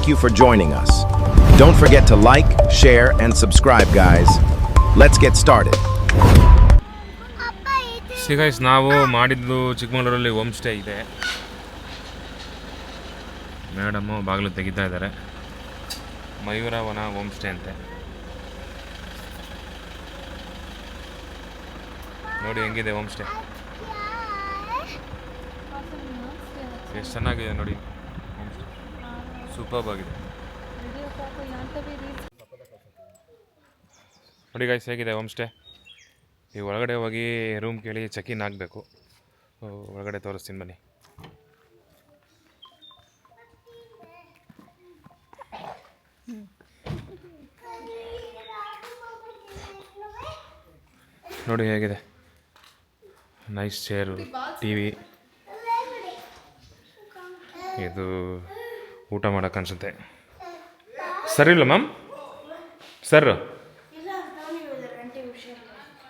thank you for joining us. Don't forget to like, share, and subscribe, guys. Let's get started. Guys ನಾವು ಮಾಡಿದ್ದು ಚಿಕ್ಕಮಗಳೂರಲ್ಲಿ home stay ಇದೆ. Madam ಬಾಗಿಲು ತೆಗಿತಾ ಇದ್ದಾರೆ. ಮಯೂರವನ home stay ಅಂತೆ. ನೋಡಿ ಹೆಂಗಿದೆ ಹೋಮ್ ಸ್ಟೇ, ಎಷ್ಟು ಚೆನ್ನಾಗಿದೆ ನೋಡಿ. ಹೋಮ್ ಸ್ಟೇ ಸೂಪರ್ಬ್ ಆಗಿದೆ ನೋಡಿ ಗೈಸ್, ಹೇಗಿದೆ ಹೋಮ್ ಸ್ಟೇ. ಈ ಒಳಗಡೆ ಹೋಗಿ ರೂಮ್ ಕೇಳಿ ಚೆಕ್ ಇನ್ ಆಗಬೇಕು. ಒಳಗಡೆ ತೋರಿಸ್ತೀನಿ ಬನ್ನಿ. ನೋಡಿ ಹೇಗಿದೆ, ನೈಸ್ ಚೇರು, ಟಿ ವಿ. ಇದು ಊಟ ಮಾಡೋಕ್ಕೆ ಅನಿಸುತ್ತೆ. ಸರ್ ಇಲ್ಲ ಮ್ಯಾಮ್, ಸರ್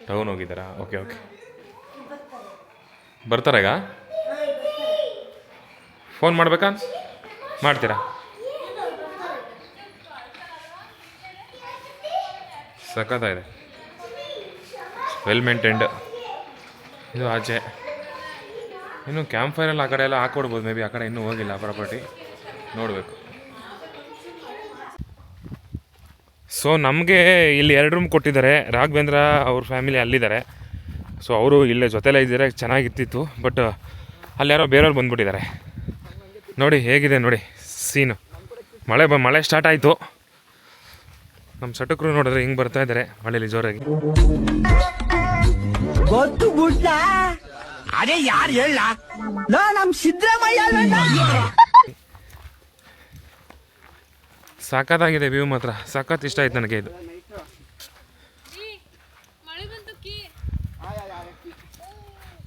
ಟೌನ್ ಹೋಗಿದ್ದಾರಾ? ಓಕೆ ಓಕೆ, ಬರ್ತಾರ ಈಗ? ಫೋನ್ ಮಾಡಬೇಕಾ? ಮಾಡ್ತೀರಾ? ಸಖತ್ತಾಗಿದೆ, ವೆಲ್ ಮೇಂಟೈನ್ಡ್. ಇದು ಆಚೆ ಇನ್ನು ಕ್ಯಾಂಪ್ ಫೈರಲ್ಲಿ ಆ ಕಡೆ ಎಲ್ಲ ಹಾಕ್ಕೊಡ್ಬೋದು. ಮೇ ಬಿ ಆ ಕಡೆ ಇನ್ನೂ ಹೋಗಿಲ್ಲ ಪ್ರಾಪರ್ಟಿ, ನೋಡಬೇಕು. ಸೊ ನಮಗೆ ಇಲ್ಲಿ 2 ರೂಮ್ ಕೊಟ್ಟಿದ್ದಾರೆ. ರಾಘವೇಂದ್ರ ಅವ್ರ ಫ್ಯಾಮಿಲಿ ಅಲ್ಲಿದ್ದಾರೆ. ಸೊ ಅವರು ಇಲ್ಲೇ ಜೊತೆಲೇ ಇದ್ದರೆ ಚೆನ್ನಾಗಿರ್ತಿತ್ತು. ಬಟ್ ಅಲ್ಲಿ ಯಾರೋ ಬೇರೆಯವ್ರು ಬಂದುಬಿಟ್ಟಿದ್ದಾರೆ. ನೋಡಿ ಹೇಗಿದೆ ನೋಡಿ ಸೀನು. ಮಳೆ ಸ್ಟಾರ್ಟ್ ಆಯಿತು. ನಮ್ಮ ಸಟಕರು ನೋಡಿದ್ರೆ ಹಿಂಗೆ ಬರ್ತಾ ಇದ್ದಾರೆ ಮಳೇಲಿ ಜೋರಾಗಿ. ಸಖತ್ತಾಗಿದೆ ವ್ಯೂ, ಮಾತ್ರ ಸಖತ್ ಇಷ್ಟ ಆಯ್ತು ನನಗೆ. ಇದು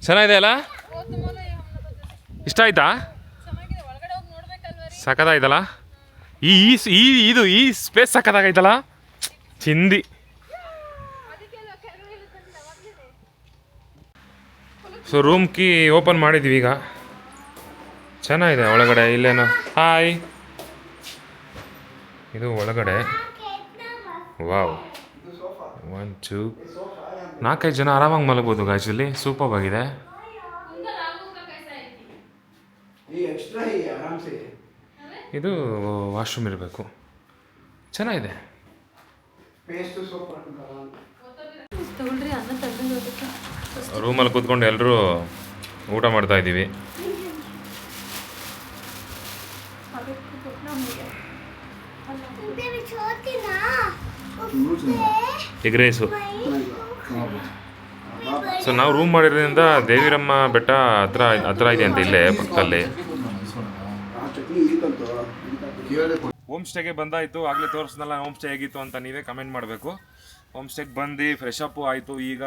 ಚೆನ್ನಾಗಿದೆ ಅಲ್ಲ? ಇಷ್ಟ ಆಯ್ತಾ? ಸಖತ್ತಾಯ್ತಲ್ಲ ಈ ಸ್ಪೇಸ್ ಸಖತ್ತಾಗೈತಲ್ಲ, ಚಿಂದಿ. ಸೊ ರೂಮ್ ಕೀ ಓಪನ್ ಮಾಡಿದ್ವಿ ಈಗ. ಚೆನ್ನಾಗಿದೆ ಒಳಗಡೆ. ಇಲ್ಲೇನು ಹಾಯ್, ಇದು ಒಳಗಡೆ. ವಾವ್, 1 2 4-5 ಜನ ಆರಾಮಾಗಿ ಮಲಗ್ಬೋದು ಗಾಯ್ಸಲ್ಲಿ. ಸೂಪರ್ ಆಗಿದೆ. ಇದು ವಾಶ್ರೂಮ್ ಇರಬೇಕು. ಚೆನ್ನಾಗಿದೆ. ರೂಮಲ್ಲಿ ಕೂತ್ಕೊಂಡು ಎಲ್ಲರೂ ಊಟ ಮಾಡ್ತಾ ಇದ್ದೀವಿ. Egg rice. ಸೊ ನಾವು ರೂಮ್ ಮಾಡಿರೋದ್ರಿಂದ ದೇವಿರಮ್ಮ ಬೆಟ್ಟ ಹತ್ರ ಇದೆ ಅಂತ, ಇಲ್ಲೇ ಪಕ್ಕದಲ್ಲಿ. ಹೋಮ್ ಸ್ಟೇಗೆ ಬಂದಾಯಿತು. ಆಗಲೇ ತೋರಿಸ್ನಲ್ಲ ಹೋಮ್ ಸ್ಟೇ ಹೇಗಿತ್ತು ಅಂತ, ನೀವೇ ಕಮೆಂಟ್ ಮಾಡಬೇಕು. ಹೋಮ್ ಸ್ಟೇಗೆ ಬಂದು ಫ್ರೆಶ್ ಅಪ್ಪು ಆಯಿತು. ಈಗ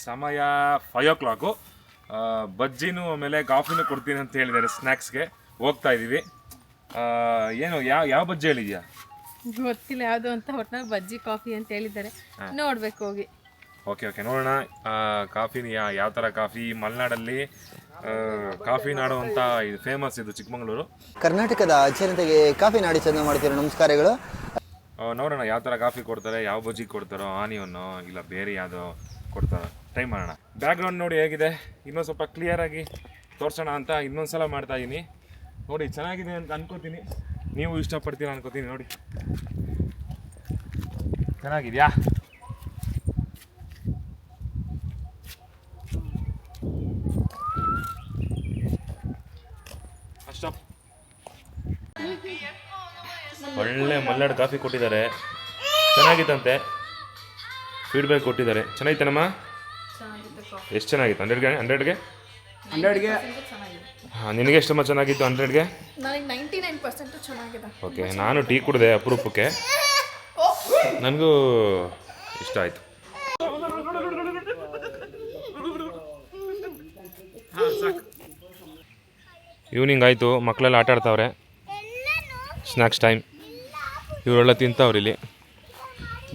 ಸಮಯ 5 o'clock. ಬಜ್ಜಿನೂ ಆಮೇಲೆ ಕಾಫಿನೂ ಕೊಡ್ತೀನಿ ಅಂತ ಹೇಳಿದ್ದಾರೆ. ಸ್ನ್ಯಾಕ್ಸ್ಗೆ ಹೋಗ್ತಾ ಇದ್ದೀವಿ. ಏನು ಯಾವ ಬಜ್ಜಿ ಹೇಳಿದ್ಯಾ ಗೊತ್ತಿಲ್ಲ ಯಾವುದು ಅಂತ. ಒಟ್ಟಿನಲ್ಲಿ ಬಜ್ಜಿ ಕಾಫಿ ಅಂತ ಹೇಳಿದ್ದಾರೆ, ನೋಡ್ಬೇಕು ಹೋಗಿ. ಓಕೆ ನೋಡೋಣ. ಕಾಫಿನ ಯಾವ ಥರ ಕಾಫಿ, ಮಲೆನಾಡಲ್ಲಿ ಕಾಫಿ ನಾಡು ಅಂತ ಇದು ಫೇಮಸ್. ಇದು ಚಿಕ್ಕಮಗಳೂರು, ಕರ್ನಾಟಕದ ಜನತೆಗೆ ಕಾಫಿ ನಾಡಿ ಚಂದ ಮಾಡ್ತಿರೋ ನಮಸ್ಕಾರಗಳು. ನೋಡೋಣ ಯಾವ ಥರ ಕಾಫಿ ಕೊಡ್ತಾರೆ, ಯಾವ ಬಜ್ಜಿ ಕೊಡ್ತಾರೋ, ಆನಿಯನ್ನು ಇಲ್ಲ ಬೇರೆ ಯಾವುದೋ ಕೊಡ್ತಾರೋ, ಟ್ರೈ ಮಾಡೋಣ. ಬ್ಯಾಕ್ಗ್ರೌಂಡ್ ನೋಡಿ ಹೇಗಿದೆ, ಇನ್ನೊಂದು ಸ್ವಲ್ಪ ಕ್ಲಿಯರಾಗಿ ತೋರಿಸೋಣ ಅಂತ ಇನ್ನೊಂದು ಸಲ ಮಾಡ್ತಾಯಿದ್ದೀನಿ. ನೋಡಿ ಚೆನ್ನಾಗಿದೆ ಅಂತ ಅನ್ಕೋತೀನಿ, ನೀವು ಇಷ್ಟಪಡ್ತೀರಾ ಅನ್ಕೋತೀನಿ. ನೋಡಿ ಚೆನ್ನಾಗಿದೆಯಾ? ಅಷ್ಟ ಒಳ್ಳೆ ಮಲ್ನಾಡು ಕಾಫಿ ಕೊಟ್ಟಿದ್ದಾರೆ, ಚೆನ್ನಾಗಿತ್ತಂತೆ. ಫೀಡ್ಬ್ಯಾಕ್ ಕೊಟ್ಟಿದ್ದಾರೆ. ಚೆನ್ನಾಗಿತ್ತೇನಮ್ಮ? ಎಷ್ಟು ಚೆನ್ನಾಗಿತ್ತು? 100ಗೆ ಹಾಂ, ನಿನಗೆ ಎಷ್ಟಮ್ಮ ಚೆನ್ನಾಗಿತ್ತು? 100ಗೆ 99% ಚೆನ್ನಾಗಿದೆ. ಓಕೆ, ನಾನು ಟೀ ಕುಡಿದೆ ಅಪರೂಪಕ್ಕೆ, ನನಗೂ ಇಷ್ಟ ಆಯಿತು. ಈವ್ನಿಂಗ್ ಆಯಿತು, ಮಕ್ಕಳೆಲ್ಲ ಆಟ ಆಡ್ತಾವ್ರೆ. Snacks time. ಇವರೆಲ್ಲ ತಿಂತಾವ್ರಿ ಇಲ್ಲಿ.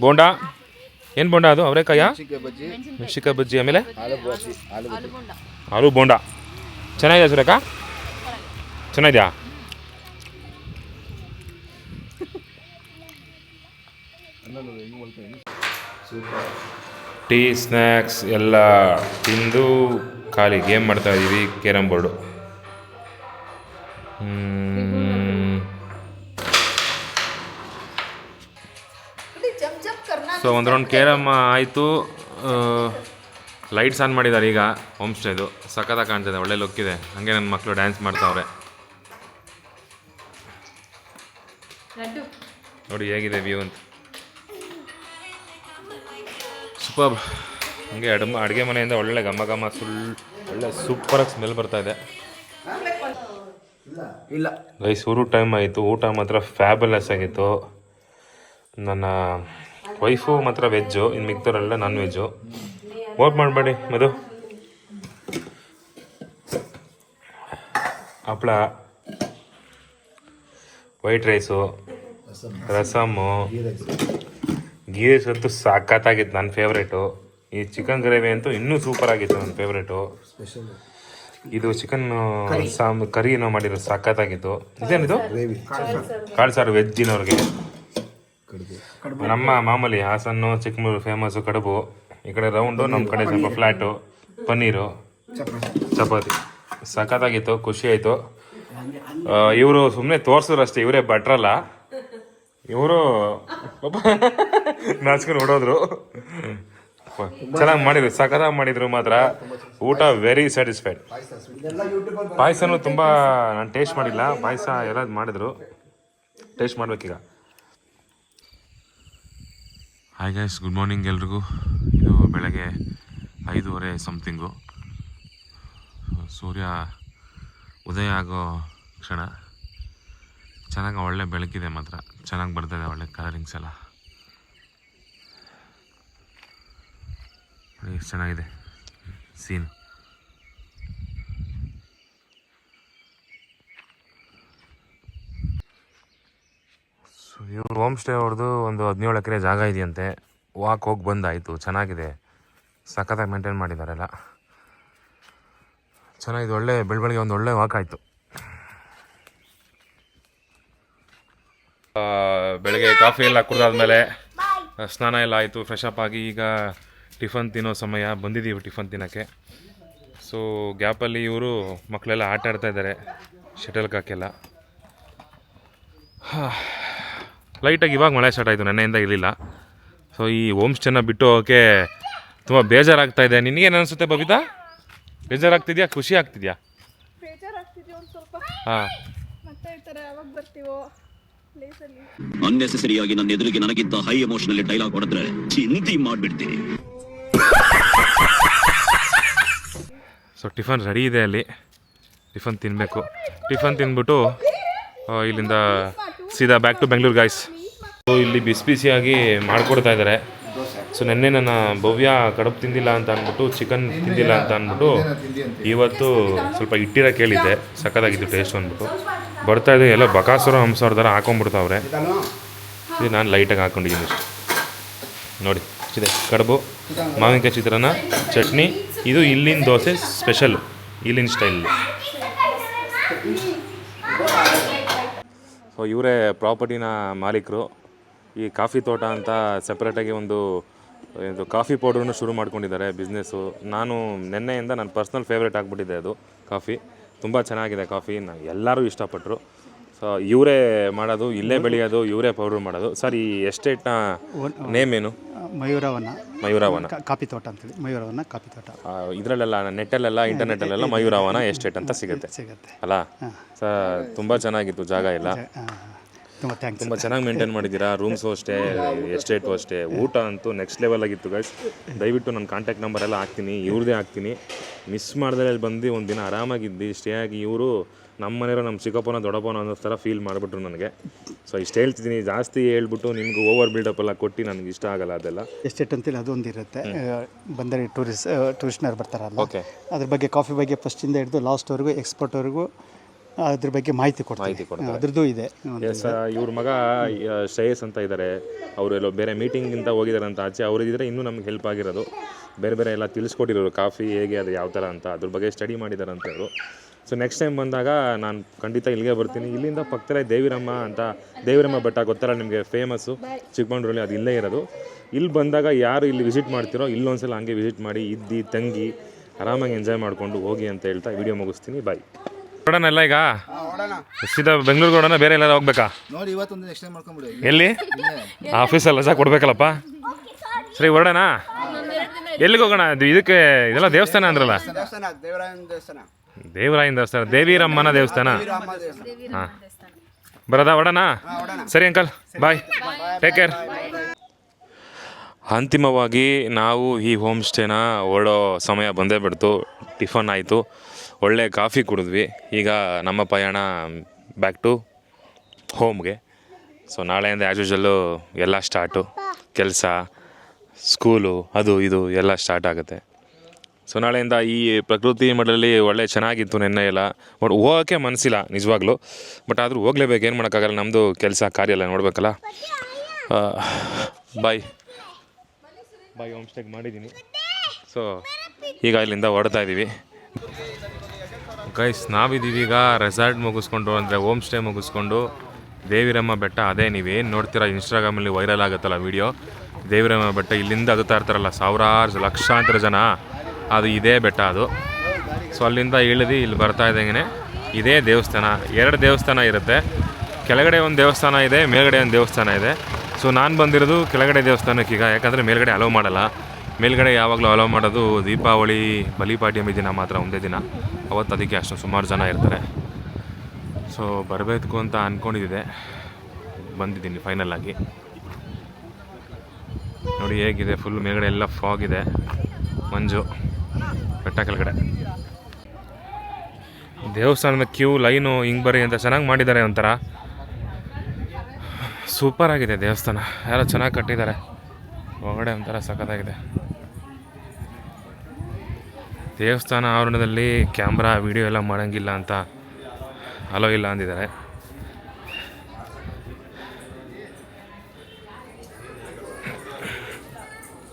ಬೋಂಡಾ, ಏನು ಬೋಂಡಾ ಅದು? ಅವರೇಕಾಯ, ಮೆಣಸಿಕಾಯಿ ಬಜ್ಜಿ, ಆಮೇಲೆ ಆಲೂ ಬೋಂಡಾ. ಚೆನ್ನಾಗಿದೆ ಸುರೇಖ? ಚೆನ್ನಾಗಿದೆಯಾ? ಟೀ ಸ್ನ್ಯಾಕ್ಸ್ ಎಲ್ಲ ತಿಂದು ಖಾಲಿ ಗೇಮ್ ಮಾಡ್ತಾ ಇದ್ದೀವಿ ಕೇರಮ್ ಬೋರ್ಡು. ಸೊ ಒಂದು ರೌಂಡ್ ಕೇರಮ್ ಆಯಿತು. ಲೈಟ್ಸ್ ಆನ್ ಮಾಡಿದ್ದಾರೆ ಈಗ ಹೋಮ್ ಸ್ಟೇದು. ಸಖತ್ತಾಗಿ ಕಾಣ್ತಿದೆ, ಒಳ್ಳೆ ಲುಕ್ ಇದೆ. ಹಾಗೆ ನನ್ನ ಮಕ್ಕಳು ಡ್ಯಾನ್ಸ್ ಮಾಡ್ತಾವ್ರೆ ನೋಡಿ ಹೇಗಿದೆ ವ್ಯೂ ಅಂತ. ಸೂಪರ್. ಹಾಗೆ ಅಡುಗೆ ಮನೆಯಿಂದ ಒಳ್ಳೆ ಘಮ ಒಳ್ಳೆ ಸೂಪರಾಗಿ ಸ್ಮೆಲ್ ಬರ್ತಾ ಇದೆ. ಗೈಸ್ ಊರು ಟೈಮ್ ಆಯಿತು. ಊಟ ಮಾತ್ರ ಫ್ಯಾಬುಲಸ್ ಆಗಿತ್ತು. ನನ್ನ ವೈಫು ಮಾತ್ರ ವೆಜ್ಜು, ಇನ್ನು ಮಿಕ್ತವರೆಲ್ಲ ನಾನ್ ವೆಜ್ಜು. ವೋಟ್ ಮಾಡಬೇಡಿ ಮಧು. ಹಪ್ಪಳ, ವೈಟ್ ರೈಸು, ರಸಮ್ಮು, ಗೀ ರೈಸ್ ಅಂತೂ ಸಖತ್ತಾಗಿತ್ತು, ನನ್ನ ಫೇವ್ರೇಟು. ಈ ಚಿಕನ್ ಗ್ರೇವಿ ಅಂತೂ ಇನ್ನೂ ಸೂಪರ್ ಆಗಿತ್ತು, ನನ್ನ ಫೇವ್ರೇಟು. ಇದು ಚಿಕನ್ ಕರಿ ಏನೋ ಮಾಡಿರೋ ಸಖತ್ತಾಗಿತ್ತು. ಇದೇನಿದು ಕಾಳು ಸಾರು ವೆಜ್ಜಿನವ್ರಿಗೆ. ನಮ್ಮ ಮಾಮೂಲಿ ಹಾಸನ್ನು ಚಿಕ್ಕಮಗಳೂರು ಫೇಮಸ್ಸು ಕಡುಬು. ಈ ಕಡೆ ರೌಂಡು, ನಮ್ಮ ಕಡೆ ಸ್ವಲ್ಪ ಫ್ಲ್ಯಾಟು, ಪನ್ನೀರು, ಚಪಾತಿ. ಸಖತ್ತಾಗಿತ್ತು, ಖುಷಿ ಆಯಿತು. ಇವರು ಸುಮ್ಮನೆ ತೋರಿಸಿದ್ರು ಅಷ್ಟೇ, ಇವರೇ ಭಟ್ರಲ್ಲ. ಇವರು ನಾಚ್ಕೊಂಡು ಹೊಡೋದ್ರು. ಚೆನ್ನಾಗಿ ಮಾಡಿದ್ರು, ಸಖತ್ತಾಗಿ ಮಾಡಿದ್ರು ಮಾತ್ರ. ಊಟ ವೆರಿ ಸ್ಯಾಟಿಸ್ಫೈಡ್. ಪಾಯಸನೂ ತುಂಬ ನಾನು ಟೇಸ್ಟ್ ಮಾಡಿಲ್ಲ. ಪಾಯಸ ಎಲ್ಲ ಮಾಡಿದ್ರು, ಟೇಸ್ಟ್ ಮಾಡ್ಬೇಕೀಗ. ಹಾಯ್ ಗೈಸ್, ಗುಡ್ ಮಾರ್ನಿಂಗ್ ಎಲ್ರಿಗೂ. ಇದು ಬೆಳಗ್ಗೆ 5:30 ಸಮಥಿಂಗು. ಸೂರ್ಯ ಉದಯ ಆಗೋ ಕ್ಷಣ. ಚೆನ್ನಾಗಿ ಒಳ್ಳೆ ಬೆಳಕಿದೆ ಮಾತ್ರ, ಚೆನ್ನಾಗಿ ಬರ್ತಾಯಿದೆ, ಒಳ್ಳೆ ಕಲರಿಂಗ್ಸ್ ಎಲ್ಲ ಎಷ್ಟು ಚೆನ್ನಾಗಿದೆ ಸೀನ್. ಸೊ ಇವ್ರು ಹೋಮ್ ಸ್ಟೇ ಅವ್ರದ್ದು ಒಂದು 17 ಎಕರೆ ಜಾಗ ಇದೆಯಂತೆ. ವಾಕ್ ಹೋಗಿ ಬಂದಾಯಿತು, ಚೆನ್ನಾಗಿದೆ, ಸಖತ್ತಾಗಿ ಮೇಂಟೈನ್ ಮಾಡಿದ್ದಾರೆಲ್ಲ. ಚೆನ್ನಾಗಿದೆ, ಒಳ್ಳೆ ಬೆಳಬೆಳಗ್ಗೆ ಒಂದು ಒಳ್ಳೆ ವಾಕ್ ಆಯಿತು. ಬೆಳಗ್ಗೆ ಕಾಫಿ ಎಲ್ಲ ಕುಡಿದಾದ್ಮೇಲೆ ಸ್ನಾನ ಎಲ್ಲ ಆಯಿತು, ಫ್ರೆಶ್ ಅಪ್ ಆಗಿ ಈಗ ಟಿಫನ್ ತಿನ್ನೋ ಸಮಯ ಬಂದಿದ್ದೀವಿ ಟಿಫನ್ ತಿನ್ನೋಕ್ಕೆ. ಸೊ ಗ್ಯಾಪಲ್ಲಿ ಇವರು ಮಕ್ಕಳೆಲ್ಲ ಆಟ ಆಡ್ತಾ ಇದ್ದಾರೆ, ಶಟಲ್ ಕಾಕೆಲ್ಲ. ಲೈಟಾಗಿ ಇವಾಗ ಮಳೆ ಸ್ಟಾರ್ಟ್ ಆಯಿತು, ನೆನ್ನೆಯಿಂದ ಇರಲಿಲ್ಲ. ಸೊ ಈ ಹೋಮ್ ಸ್ಟೇನ ಬಿಟ್ಟು ಹೋಗೋಕ್ಕೆ ತುಂಬ ಬೇಜಾರಾಗ್ತಾ ಇದೆ. ನಿನಗೇನು ಅನಿಸುತ್ತೆ ಬಬಿತಾ? ಬೇಜಾರಾಗ್ತಿದ್ಯಾ, ಖುಷಿ ಆಗ್ತಿದ್ಯಾ? ಹಾಂ, ಅನ್ನೆಸೆಸರಿಯಾಗಿ ನನ್ನ ಎದುರಿಗೆ ನನಗಿಂತ ಹೈ ಎಮೋಷನಲ್ ಡೈಲಾಗ್ ಹೊಡೆದ್ರೆ ಚಿಂತೆ ಮಾಡ್ಬಿಡ್ತೀನಿ. ಸೊ ಟಿಫನ್ ರೆಡಿ ಇದೆ, ಅಲ್ಲಿ ಟಿಫನ್ ತಿನ್ನಬೇಕು. ಟಿಫನ್ ತಿಂದ್ಬಿಟ್ಟು ಇಲ್ಲಿಂದ ಸೀದಾ back to Bengaluru guys. So ಇಲ್ಲಿ ಬಿಸಿ ಬಿಸಿಯಾಗಿ ಮಾಡಿಕೊಡ್ತಾ ಇದ್ದಾರೆ. ಸೊ ನೆನ್ನೆ ನನ್ನ ಭವ್ಯ ಕಡುಬು ತಿಂದಿಲ್ಲ ಅಂತ ಅಂದ್ಬಿಟ್ಟು, ಚಿಕನ್ ತಿಂದಿಲ್ಲ ಅಂತ ಅಂದ್ಬಿಟ್ಟು ಇವತ್ತು ಸ್ವಲ್ಪ ಇಟ್ಟಿರ ಕೇಳಿದ್ದೆ. ಸಖತ್ತಾಗಿತ್ತು ಟೇಸ್ಟ್ ಅಂದ್ಬಿಟ್ಟು. ಬರ್ತಾಯಿದೆ ಎಲ್ಲ ಬಕಾಸುರ ಹಂಸವ್ರ ಥರ ಹಾಕೊಂಡ್ಬಿಡ್ತಾವ್ರೆ. ಇದು ನಾನು ಲೈಟಾಗಿ ಹಾಕ್ಕೊಂಡಿದ್ದೀನಿ ಇಷ್ಟು ನೋಡಿ. ಇದೆ ಕಡುಬು, ಮಾವಿನಕಾಯಿ ಚಿತ್ರಾನ್ನ, ಚಟ್ನಿ. ಇದು ಇಲ್ಲಿನ ದೋಸೆ ಸ್ಪೆಷಲ್, ಇಲ್ಲಿನ ಸ್ಟೈಲಲ್ಲಿ. ಸೊ ಇವರೇ ಪ್ರಾಪರ್ಟಿನ ಮಾಲೀಕರು. ಈ ಕಾಫಿ ತೋಟ ಅಂತ ಸಪ್ರೇಟಾಗಿ ಒಂದು ಕಾಫಿ ಪೌಡ್ರನ್ನು ಶುರು ಮಾಡ್ಕೊಂಡಿದ್ದಾರೆ ಬಿಸ್ನೆಸ್ಸು. ನಾನು ನೆನ್ನೆಯಿಂದ ನನ್ನ ಪರ್ಸ್ನಲ್ ಫೇವ್ರೇಟ್ ಆಗಿಬಿಟ್ಟಿದೆ ಅದು ಕಾಫಿ. ತುಂಬ ಚೆನ್ನಾಗಿದೆ ಕಾಫಿ, ಎಲ್ಲರೂ ಇಷ್ಟಪಟ್ಟರು. ಸೊ ಇವರೇ ಮಾಡೋದು, ಇಲ್ಲೇ ಬೆಳೆಯೋದು, ಇವರೇ ಪೌಡ್ರ್ ಮಾಡೋದು. ಸರ್ ಈ ಎಸ್ಟೇಟ್ನ ನೇಮ್ ಏನು? ಮಯೂರವನ ಕಾಫಿ ತೋಟ ಅಂತೇಳಿ, ಮಯೂರವನ ಕಾಫಿ ತೋಟ. ಇದರಲ್ಲೆಲ್ಲ ನೆಟ್ಟಲ್ಲೆಲ್ಲ ಇಂಟರ್ನೆಟ್ಟಲ್ಲೆಲ್ಲ ಮಯೂರವನ ಎಸ್ಟೇಟ್ ಅಂತ ಸಿಗುತ್ತೆ ಅಲ್ಲ ಸರ್? ತುಂಬ ಚೆನ್ನಾಗಿತ್ತು ಜಾಗ ಎಲ್ಲ, ತುಂಬ ಚೆನ್ನಾಗಿ ಮೇಂಟೈನ್ ಮಾಡಿದ್ದೀರಾ. ರೂಮ್ಸು ಅಷ್ಟೇ, ಎಸ್ಟೇಟು ಅಷ್ಟೇ. ಊಟ ಅಂತೂ ನೆಕ್ಸ್ಟ್ ಲೆವೆಲ್ ಆಗಿತ್ತು ಗೈಸ್. ದಯವಿಟ್ಟು ನನ್ನ ಕಾಂಟ್ಯಾಕ್ಟ್ ನಂಬರ್ ಎಲ್ಲ ಹಾಕ್ತೀನಿ, ಇವ್ರದ್ದೇ ಹಾಕ್ತೀನಿ. ಮಿಸ್ ಮಾಡಿದ್ರೆ ಅಲ್ಲಿ ಬಂದು ಒಂದು ದಿನ ಆರಾಮಾಗಿದ್ದು ಸ್ಟೇ ಆಗಿ. ಇವರು ನಮ್ಮ ಮನೆಯವರು ನಮ್ಮ ಚಿಕ್ಕಪ್ಪನ ದೊಡ್ಡಪ್ಪನ ಅನ್ನೋ ಥರ ಫೀಲ್ ಮಾಡಿಬಿಟ್ರು ನನಗೆ. ಸೊ ಇಷ್ಟು ಹೇಳ್ತಿದ್ದೀನಿ, ಜಾಸ್ತಿ ಹೇಳ್ಬಿಟ್ಟು ನಿಮ್ಗೆ ಓವರ್ ಬಿಲ್ಡಪ್ ಎಲ್ಲ ಕೊಟ್ಟು ನನಗೆ ಇಷ್ಟ ಆಗಲ್ಲ ಅದೆಲ್ಲ. ಎಸ್ಟೇಟ್ ಅಂತೇಳಿ ಅದೊಂದು ಇರುತ್ತೆ. ಬಂದರೆ ಟೂರಿಸ್ಟ್ನವ್ರು ಬರ್ತಾರಲ್ಲ, ಓಕೆ, ಅದ್ರ ಬಗ್ಗೆ ಕಾಫಿ ಬಗ್ಗೆ ಫಸ್ಟಿಂದ ಹಿಡಿದು ಲಾಸ್ಟ್ವರೆಗೂ ಎಕ್ಸ್ಪೋರ್ಟ್ವರೆಗೂ ಅದ್ರ ಬಗ್ಗೆ ಮಾಹಿತಿ ಕೊಡ್ತಾರೆ. ಅದ್ರದ್ದು ಇದೆ. ಇವ್ರ ಮಗ ಶ್ರೇಯಸ್ ಅಂತ ಇದ್ದಾರೆ, ಅವರೆಲ್ಲೋ ಬೇರೆ ಮೀಟಿಂಗಿಂದ ಹೋಗಿದ್ದಾರೆ ಅಂತ ಆಚೆ. ಅವರಿದ್ದರೆ ಇನ್ನೂ ನಮ್ಗೆ ಹೆಲ್ಪ್ ಆಗಿರೋದು. ಬೇರೆ ಬೇರೆ ಎಲ್ಲ ತಿಳಿಸ್ಕೊಟ್ಟಿರೋರು ಕಾಫಿ ಹೇಗೆ, ಅದು ಯಾವ ಥರ ಅಂತ ಅದ್ರ ಬಗ್ಗೆ ಸ್ಟಡಿ ಮಾಡಿದ್ದಾರೆ ಅಂತ ಅವರು. ಸೊ ನೆಕ್ಸ್ಟ್ ಟೈಮ್ ಬಂದಾಗ ನಾನು ಖಂಡಿತ ಇಲ್ಲಿಗೆ ಬರ್ತೀನಿ. ಇಲ್ಲಿಂದ ಪಕ್ಕದಲ್ಲೇ ದೇವಿರಮ್ಮ ಬೆಟ್ಟ ಗೊತ್ತಲ್ಲ ನಿಮಗೆ, ಫೇಮಸ್ಸು ಚಿಕ್ಕಮಂಗ್ಳೂರಲ್ಲಿ, ಅದು ಇಲ್ಲೇ ಇರೋದು. ಇಲ್ಲಿ ಬಂದಾಗ ಯಾರು ಇಲ್ಲಿ ವಿಸಿಟ್ ಮಾಡ್ತಿರೋ ಇಲ್ಲೊಂದ್ಸಲ ಹಂಗೆ ವಿಸಿಟ್ ಮಾಡಿ ತಂಗಿ ಆರಾಮಾಗಿ ಎಂಜಾಯ್ ಮಾಡಿಕೊಂಡು ಹೋಗಿ ಅಂತ ಹೇಳ್ತಾ ವಿಡಿಯೋ ಮುಗಿಸ್ತೀನಿ. ಬಾಯ್. ಹೊಡೋಣ ಎಲ್ಲ ಈಗ ಸೀದಾ ಬೆಂಗಳೂರಿಗೆ ಹೊಡೋಣ, ಬೇರೆ ಎಲ್ಲಾರು ಹೋಗ್ಬೇಕಾ? ನೋಡಿ ಇವತ್ತೊಂದು ನೆಕ್ಸ್ಟ್ ಟೈಮ್ ಮಾಡ್ಕೊಂಬಿಡಿ. ಎಲ್ಲಿ ಆಫೀಸಲ್ಲಿ ರಜಾ ಕೊಡ್ಬೇಕಲ್ಲಪ್ಪ. ಸರಿ ಹೊರಡೋಣ. ಎಲ್ಲಿಗೆ ಹೋಗೋಣ? ಇದಕ್ಕೆ ಇದೆಲ್ಲ ದೇವಸ್ಥಾನ ಅಂದ್ರಲ್ಲ, ದೇವರಾಯನ ದೇವಸ್ಥಾನ, ದೇವಿರಮ್ಮನ ದೇವಸ್ಥಾನ. ಹಾಂ ಬರೋದಾ? ಹೊಡೋಣ. ಸರಿ ಅಂಕಲ್, ಬಾಯ್, ಟೇಕ್ ಕೇರ್. ಅಂತಿಮವಾಗಿ ನಾವು ಈ ಹೋಮ್ ಸ್ಟೇನ ಹೊರಡೋ ಸಮಯ ಬಂದೇ ಬಿಡ್ತು. ಟಿಫನ್ ಆಯಿತು, ಒಳ್ಳೆ ಕಾಫಿ ಕುಡಿದ್ವಿ. ಈಗ ನಮ್ಮ ಪಯಣ ಬ್ಯಾಕ್ ಟು ಹೋಮ್ಗೆ. ಸೊ ನಾಳೆಯಿಂದ ಆ್ಯಸ್ ಯೂಶಲ್ಲು ಎಲ್ಲ ಸ್ಟಾರ್ಟು, ಕೆಲಸ, ಸ್ಕೂಲು, ಅದು ಇದು ಎಲ್ಲ ಸ್ಟಾರ್ಟ್ ಆಗುತ್ತೆ. ಸೊ ನಾಳೆಯಿಂದ ಈ ಪ್ರಕೃತಿ ಮಠದಲ್ಲಿ ಒಳ್ಳೆ ಚೆನ್ನಾಗಿತ್ತು ನೆನ್ನೆ ಎಲ್ಲ. ಬಟ್ ಹೋಗೋಕ್ಕೆ ಮನಸ್ಸಿಲ್ಲ ನಿಜವಾಗ್ಲೂ, ಬಟ್ ಆದರೂ ಹೋಗ್ಲೇಬೇಕು, ಏನು ಮಾಡೋಕ್ಕಾಗಲ್ಲ, ನಮ್ಮದು ಕೆಲಸ ಕಾರ್ಯ ಎಲ್ಲ ನೋಡಬೇಕಲ್ಲ. ಬಾಯ್ ಹೋಮ್ ಸ್ಟೇಗೆ ಮಾಡಿದ್ದೀನಿ. ಸೊ ಈಗ ಇಲ್ಲಿಂದ ಹೊರಡ್ತಾ ಇದ್ದೀವಿ ಗೈಸ್. ನಾವಿದ್ದೀವಿ ಈಗ ರೆಸಾರ್ಟ್ ಮುಗಿಸ್ಕೊಂಡು, ಅಂದರೆ ಹೋಮ್ ಸ್ಟೇ ಮುಗಿಸ್ಕೊಂಡು ದೇವಿರಮ್ಮ ಬೆಟ್ಟ. ಅದೇ ನೀವೇನು ನೋಡ್ತೀರಾ ಇನ್ಸ್ಟಾಗ್ರಾಮಲ್ಲಿ ವೈರಲ್ ಆಗುತ್ತಲ್ಲ ವೀಡಿಯೋ, ದೇವಿರಮ್ಮ ಬೆಟ್ಟ. ಇಲ್ಲಿಂದ ಹತ್ತುತ್ತಾ ಇರ್ತಾರಲ್ಲ ಸಾವಿರಾರು ಲಕ್ಷಾಂತರ ಜನ, ಅದು ಇದೇ ಬೆಟ್ಟ ಅದು. ಸೊ ಅಲ್ಲಿಂದ ಇಳಿದು ಇಲ್ಲಿ ಬರ್ತಾ ಇದ್ದಂಗೆ ಇದೇ ದೇವಸ್ಥಾನ. 2 ದೇವಸ್ಥಾನ ಇರುತ್ತೆ, ಕೆಳಗಡೆ ಒಂದು ದೇವಸ್ಥಾನ ಇದೆ, ಮೇಲ್ಗಡೆ ಒಂದು ದೇವಸ್ಥಾನ ಇದೆ. ಸೊ ನಾನು ಬಂದಿರೋದು ಕೆಳಗಡೆ ದೇವಸ್ಥಾನಕ್ಕೆ ಈಗ, ಯಾಕಂದರೆ ಮೇಲ್ಗಡೆ ಅಲೋ ಮಾಡಲ್ಲ. ಮೇಲ್ಗಡೆ ಯಾವಾಗಲೂ ಅಲೋ ಮಾಡೋದು ದೀಪಾವಳಿ ಬಲಿಪಾಡ್ಯಮಿ ದಿನ ಮಾತ್ರ, ಒಂದೇ ದಿನ ಅವತ್ತು. ಅದಕ್ಕೆ ಅಷ್ಟು ಸುಮಾರು ಜನ ಇರ್ತಾರೆ. ಸೊ ಬರಬೇಕು ಅಂತ ಅಂದ್ಕೊಂಡಿದ್ದೆ, ಬಂದಿದ್ದೀನಿ ಫೈನಲಾಗಿ. ನೋಡಿ ಹೇಗಿದೆ, ಫುಲ್ ಮೇಲ್ಗಡೆ ಎಲ್ಲ ಫಾಗ್ ಇದೆ, ಮಂಜು, ಬೆಟ್ಟ ಕೆಳಗಡೆ. ದೇವಸ್ಥಾನದ ಕ್ಯೂ ಲೈನು ಹಿಂಗೆ ಬರೀ ಅಂತ ಚೆನ್ನಾಗಿ ಮಾಡಿದ್ದಾರೆ, ಒಂಥರ ಸೂಪರಾಗಿದೆ ದೇವಸ್ಥಾನ. ಯಾರೋ ಚೆನ್ನಾಗಿ ಕಟ್ಟಿದ್ದಾರೆ, ಒಳಗಡೆ ಒಂಥರ ಸಖತ್ತಾಗಿದೆ. ದೇವಸ್ಥಾನ ಆವರಣದಲ್ಲಿ ಕ್ಯಾಮ್ರಾ ವಿಡಿಯೋ ಎಲ್ಲ ಮಾಡೋಂಗಿಲ್ಲ ಅಂತ, ಅಲೋ ಇಲ್ಲ ಅಂದಿದ್ದಾರೆ.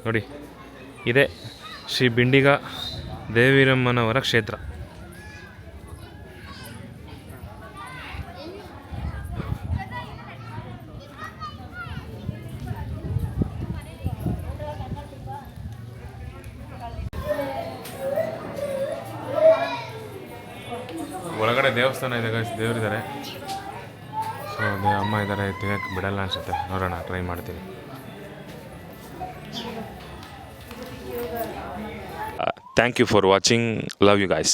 ನೋಡಿ ಇದೇ ಶ್ರೀ ಬಿಂಡಿಗ ದೇವಿರಮ್ಮನವರ ಕ್ಷೇತ್ರ. ಒಳಗಡೆ ದೇವಸ್ಥಾನ ಇದೆ ಗೈಸ್, ದೇವರಿದ್ದಾರೆ. ಸೊ ಅಮ್ಮ ಇದ್ದಾರೆ, ತೆಗಿಯೋಕ್ಕೆ ಬಿಡಲ್ಲ ಅನಿಸುತ್ತೆ, ನೋಡೋಣ, ಟ್ರೈ ಮಾಡ್ತೀನಿ. Thank you for watching. Love you guys.